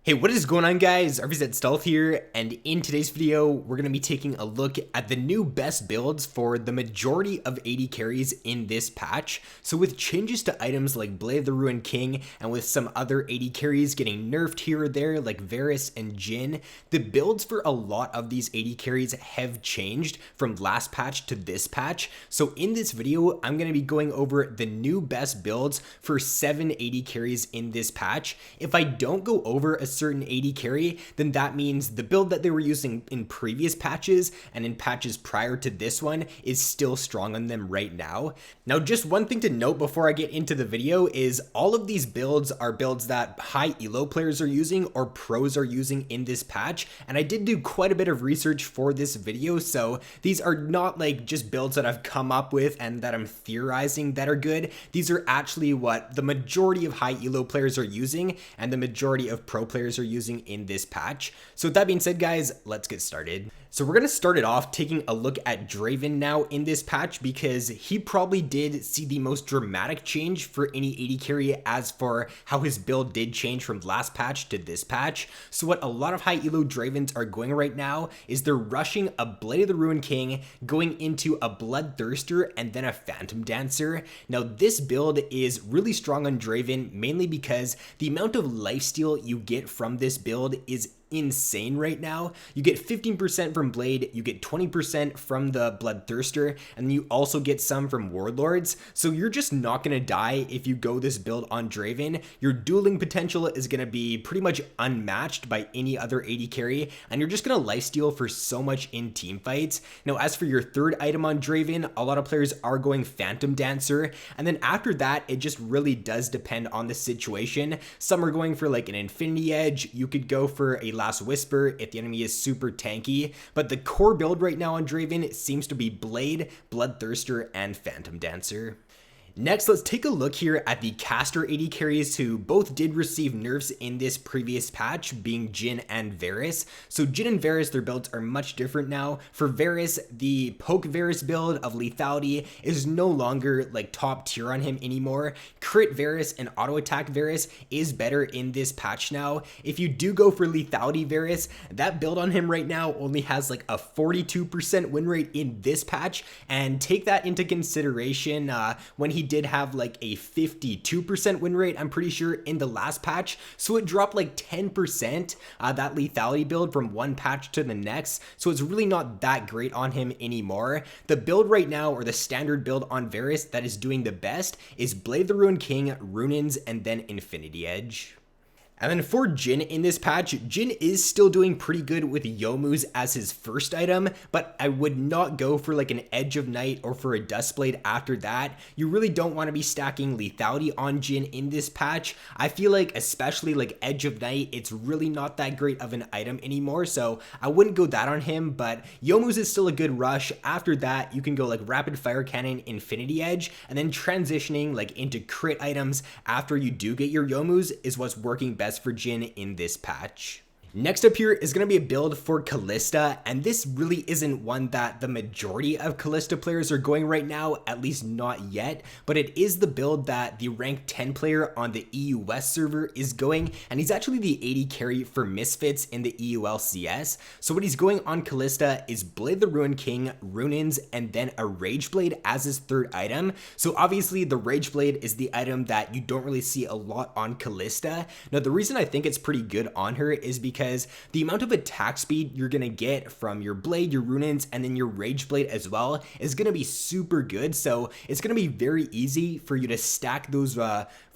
Hey, what is going on, guys? RvzStealth here, and in today's video, we're going to be taking a look at the new best builds for the majority of AD carries in this patch. So with changes to items like Blade of the Ruined King, and with some other AD carries getting nerfed here or there like Varus and Jhin, the builds for a lot of these AD carries have changed from last patch to this patch. So in this video, I'm going to be going over the new best builds for 7 AD carries in this patch. If I don't go over a certain AD carry, then that means the build that they were using in previous patches and in patches prior to this one is still strong on them right now. Now, just one thing to note before I get into the video is all of these builds are builds that high elo players are using or pros are using in this patch, and I did do quite a bit of research for this video, so these are not like just builds that I've come up with and that I'm theorizing that are good. These are actually what the majority of high elo players are using and the majority of pro players are using in this patch. So with that being said, guys, let's get started. So we're going to start it off taking a look at Draven now in this patch, because he probably did see the most dramatic change for any AD carry as for how his build did change from last patch to this patch. So what a lot of high elo Dravens are going right now is they're rushing a Blade of the Ruined King, going into a Bloodthirster, and then a Phantom Dancer. Now this build is really strong on Draven, mainly because the amount of lifesteal you get from this build is insane right now. You get 15% from Blade, you get 20% from the Bloodthirster, and you also get some from Warlords. So you're just not going to die if you go this build on Draven. Your dueling potential is going to be pretty much unmatched by any other AD carry, and you're just going to lifesteal for so much in team fights. Now, as for your third item on Draven, a lot of players are going Phantom Dancer, and then after that, it just really does depend on the situation. Some are going for like an Infinity Edge. You could go for a Last Whisper if the enemy is super tanky, but the core build right now on Draven seems to be Blade, Bloodthirster, and Phantom Dancer. Next, let's take a look here at the caster AD carries who both did receive nerfs in this previous patch, being Jhin and Varus. So Jhin and Varus, their builds are much different now. For Varus, the poke Varus build of lethality is no longer like top tier on him anymore. Crit Varus and auto attack Varus is better in this patch now. If you do go for lethality Varus, that build on him right now only has like a 42% win rate in this patch, and take that into consideration when he did have like a 52% win rate, I'm pretty sure, in the last patch. So it dropped like 10%, that lethality build from one patch to the next. So it's really not that great on him anymore. The build right now, or the standard build on Varus that is doing the best, is Blade of the Ruined King, Runins, and then Infinity Edge. And then for Jhin in this patch, Jhin is still doing pretty good with Youmuu's as his first item, but I would not go for like an Edge of Night or for a Dustblade after that. You really don't want to be stacking lethality on Jhin in this patch. I feel like, especially like Edge of Night, it's really not that great of an item anymore, so I wouldn't go that on him, but Youmuu's is still a good rush. After that, you can go like Rapid Fire Cannon, Infinity Edge, and then transitioning like into crit items after you do get your Youmuu's is what's working best for Jhin in this patch. Next up here is going to be a build for Kalista, and this really isn't one that the majority of Kalista players are going right now, at least not yet, but it is the build that the rank 10 player on the EU West server is going, and he's actually the AD carry for Misfits in the EULCS. So what he's going on Kalista is Blade of the Ruined King, Runins, and then a Rage Blade as his third item. So obviously the Rage Blade is the item that you don't really see a lot on Kalista. Now the reason I think it's pretty good on her is because the amount of attack speed you're going to get from your Blade, your Runins, and then your Rage Blade as well is going to be super good. So it's going to be very easy for you to stack those,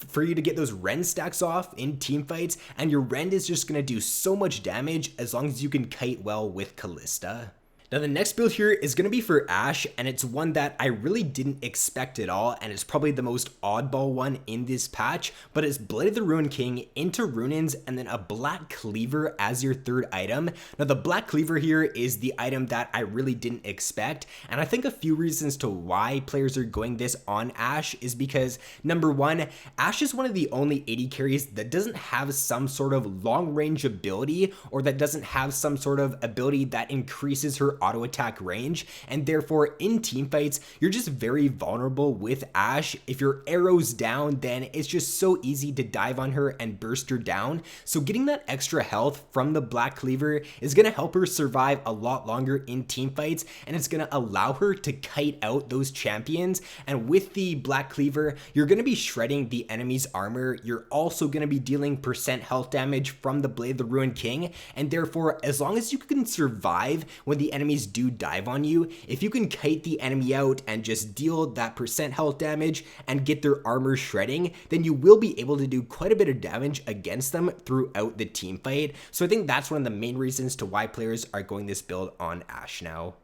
for you to get those Rend stacks off in team fights, and your Rend is just going to do so much damage as long as you can kite well with Kalista. Now the next build here is going to be for Ashe, and it's one that I really didn't expect at all, and it's probably the most oddball one in this patch, but it's Blade of the Ruined King into Runins, and then a Black Cleaver as your third item. Now the Black Cleaver here is the item that I really didn't expect, and I think a few reasons to why players are going this on Ashe is because, number one, Ashe is one of the only AD carries that doesn't have some sort of long range ability, or that doesn't have some sort of ability that increases her auto attack range, and therefore in teamfights, you're just very vulnerable with Ashe. If your arrow's down, then it's just so easy to dive on her and burst her down. So getting that extra health from the Black Cleaver is going to help her survive a lot longer in teamfights, and it's going to allow her to kite out those champions. And with the Black Cleaver, you're going to be shredding the enemy's armor. You're also going to be dealing percent health damage from the Blade of the Ruined King, and therefore, as long as you can survive when the enemies do dive on you, if you can kite the enemy out and just deal that percent health damage and get their armor shredding, then you will be able to do quite a bit of damage against them throughout the team fight. So I think that's one of the main reasons to why players are going this build on Ashe now.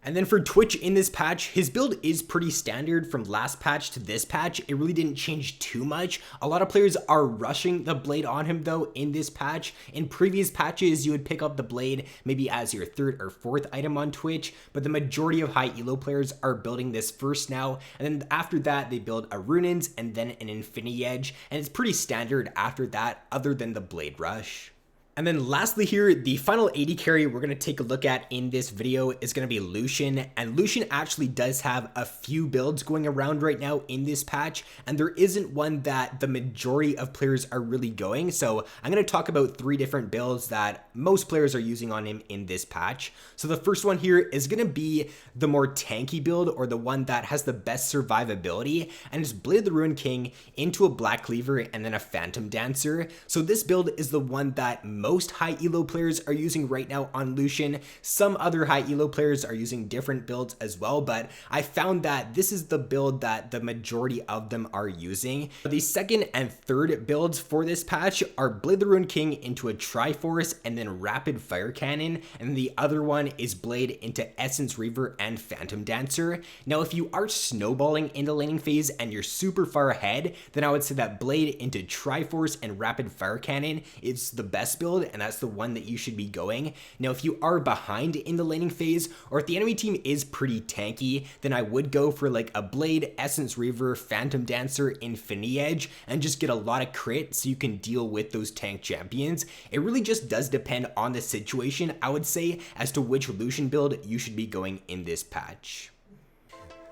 And then for Twitch in this patch, his build is pretty standard from last patch to this patch. It really didn't change too much. A lot of players are rushing the Blade on him though in this patch. In previous patches, you would pick up the Blade maybe as your third or fourth item on Twitch, but the majority of high elo players are building this first now. And then after that, they build a Runins and then an Infinity Edge. And it's pretty standard after that, other than the Blade Rush. And then lastly here, the final AD carry we're going to take a look at in this video is going to be Lucian. And Lucian actually does have a few builds going around right now in this patch, and there isn't one that the majority of players are really going. So I'm going to talk about 3 different builds that most players are using on him in this patch. So the first one here is going to be the more tanky build, or the one that has the best survivability, and it's Blade of the Ruined King into a Black Cleaver and then a Phantom Dancer. So this build is the one that most high elo players are using right now on Lucian. Some other high elo players are using different builds as well, but I found that this is the build that the majority of them are using. The second and third builds for this patch are Blade the Ruined King into a Triforce and then Rapid Fire Cannon, and the other one is Blade into Essence Reaver and Phantom Dancer. Now if you are snowballing in the laning phase and you're super far ahead, then I would say that Blade into Triforce and Rapid Fire Cannon is the best build, and that's the one that you should be going. Now if you are behind in the laning phase, or if the enemy team is pretty tanky, then I would go for like a Blade, Essence Reaver, Phantom Dancer, Infinity Edge, and just get a lot of crit so you can deal with those tank champions. It really just does depend on the situation, I would say, as to which Lucian build you should be going in this patch.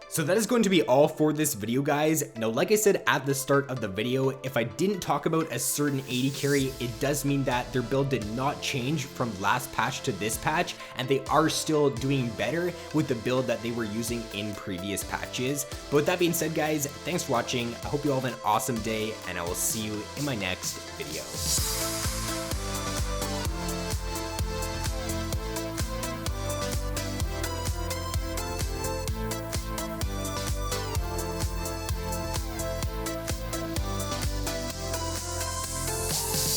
So that is going to be all for this video, guys. Now, like I said at the start of the video, if I didn't talk about a certain AD carry, it does mean that their build did not change from last patch to this patch, and they are still doing better with the build that they were using in previous patches. But with that being said, guys, thanks for watching. I hope you all have an awesome day, and I will see you in my next video.